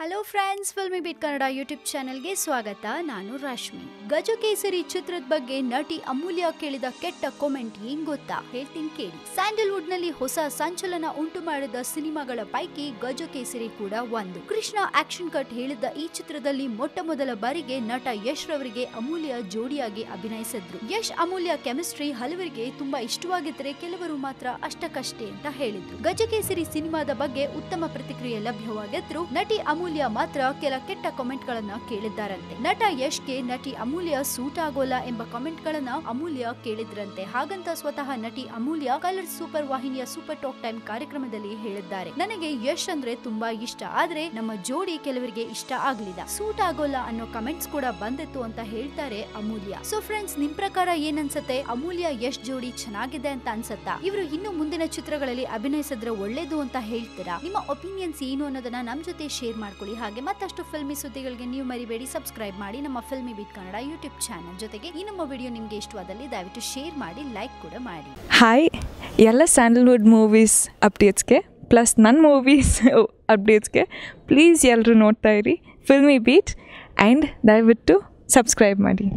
Hello friends, Filmibeat Kannada YouTube ಚಾನೆಲ್ಗೆ ಸ್ವಾಗತ. ನಾನು ರಶ್ಮಿ. ಗಜಕೇಸರಿ ಚಿತ್ರದ ಬಗ್ಗೆ ನಟಿ ಅಮೂಲ್ಯ ಕೇಳಿದ ಕೆಟ್ಟ ಕಾಮೆಂಟ್ ಏನ್ ಗೊತ್ತಾ? ಹೇಳ್ತೀನಿ ಕೇಳಿ. ಸ್ಯಾಂಡಲ್ವುಡ್ ನಲ್ಲಿ ಹೊಸ ಸಂಚಲನ ಉಂಟು ಮಾಡಿದ ಸಿನಿಮಾಗಳ ಪೈಕಿ ಗಜಕೇಸರಿ ಕೂಡ ಒಂದು. ಕೃಷ್ಣ ಆಕ್ಷನ್ ಕಟ್ ಹೇಳಿದ್ದ ಈ ಚಿತ್ರದಲ್ಲಿ ಮೊಟ್ಟ ಮೊದಲ ಬಾರಿಗೆ ನಟ ಯಶ್ ರವರಿಗೆ ಅಮೂಲ್ಯ ಜೋಡಿಯಾಗಿ ಅಭಿನಯಿಸಿದ್ರು. ಯಶ್ ಅಮೂಲ್ಯ ಕೆಮಿಸ್ಟ್ರಿ ಹಲವರಿಗೆ ತುಂಬಾ ಇಷ್ಟವಾಗಿದ್ರೆ ಕೆಲವರು ಮಾತ್ರ ಅಷ್ಟಕ್ಕಷ್ಟೇ ಅಂತ ಹೇಳಿದ್ರು. ಗಜಕೇಸರಿ ಸಿನಿಮಾದ ಬಗ್ಗೆ ಉತ್ತಮ ಪ್ರತಿಕ್ರಿಯೆ ಲಭ್ಯವಾಗಿದ್ರು. ನಟಿ ಅಮೂಲ್ಯ ಮಾತ್ರ ಕೆಲ ಕೆಟ್ಟ ಕಾಮೆಂಟ್ ಗಳನ್ನ ಕೇಳಿದ್ದಾರಂತೆ. ನಟ ಯಶ್ಗೆ ನಟಿ ಅಮೂಲ್ಯ ಸೂಟ್ ಆಗೋಲ್ಲ ಎಂಬ ಕಾಮೆಂಟ್ ಗಳನ್ನ ಅಮೂಲ್ಯ ಕೇಳಿದ್ರಂತೆ. ಹಾಗಂತ ಸ್ವತಃ ನಟಿ ಅಮೂಲ್ಯ ಕಲರ್ ಸೂಪರ್ ವಾಹಿನಿಯ ಸೂಪರ್ ಟಾಕ್ ಟೈಮ್ ಕಾರ್ಯಕ್ರಮದಲ್ಲಿ ಹೇಳಿದ್ದಾರೆ, ನನಗೆ ಯಶ್ ಅಂದ್ರೆ ತುಂಬಾ ಇಷ್ಟ, ಆದ್ರೆ ನಮ್ಮ ಜೋಡಿ ಕೆಲವರಿಗೆ ಇಷ್ಟ ಆಗ್ಲಿಲ್ಲ, ಸೂಟ್ ಆಗೋಲ್ಲ ಅನ್ನೋ ಕಮೆಂಟ್ಸ್ ಕೂಡ ಬಂದಿತ್ತು ಅಂತ ಹೇಳ್ತಾರೆ ಅಮೂಲ್ಯ. ಸೊ ಫ್ರೆಂಡ್ಸ್, ನಿಮ್ ಪ್ರಕಾರ ಏನ್ ಅನ್ಸತ್ತೆ? ಅಮೂಲ್ಯ ಯಶ್ ಜೋಡಿ ಚೆನ್ನಾಗಿದೆ ಅಂತ ಅನ್ಸತ್ತಾ? ಇವರು ಇನ್ನು ಮುಂದಿನ ಚಿತ್ರಗಳಲ್ಲಿ ಅಭಿನಯಿಸಿದ್ರೆ ಒಳ್ಳೇದು ಅಂತ ಹೇಳ್ತೀರಾ? ನಿಮ್ಮ ಒಪಿನಿಯನ್ಸ್ ಏನು ಅನ್ನೋದನ್ನ ನಮ್ ಜೊತೆ ಶೇರ್ ಮಾಡ್ಕೊಳ್ಳಿ. ಹಾಗೆ ಮತ್ತಷ್ಟು ಫಿಲ್ಮಿ ಸುದ್ದಿಗಳಿಗೆ ನೀವು ಮರಿಬೇಡಿ ಸಬ್ಸ್ಕ್ರೈಬ್ ಮಾಡಿ ನಮ್ಮ Filmibeat Kannada YouTube channel. ಜೊತೆಗೆ ಈ ನಮ್ಮ ವಿಡಿಯೋ ನಿಮ್ಗೆ ಇಷ್ಟವಾದಲ್ಲಿ ದಯವಿಟ್ಟು ಶೇರ್ ಮಾಡಿ, ಲೈಕ್ ಕೂಡ ಮಾಡಿ. ಹಾಯ್, ಎಲ್ಲ ಸ್ಯಾಂಡಲ್ವುಡ್ ಮೂವೀಸ್ ಅಪ್ಡೇಟ್ಸ್ಗೆ ಪ್ಲಸ್ ನನ್ನ ಮೂವೀಸ್ ಅಪ್ಡೇಟ್ಸ್ಗೆ ಪ್ಲೀಸ್ ಎಲ್ಲರೂ ನೋಡ್ತಾ ಇರಿ ಫಿಲ್ಮಿ ಬೀಟ್ ಆ್ಯಂಡ್ ದಯವಿಟ್ಟು ಸಬ್ಸ್ಕ್ರೈಬ್ ಮಾಡಿ.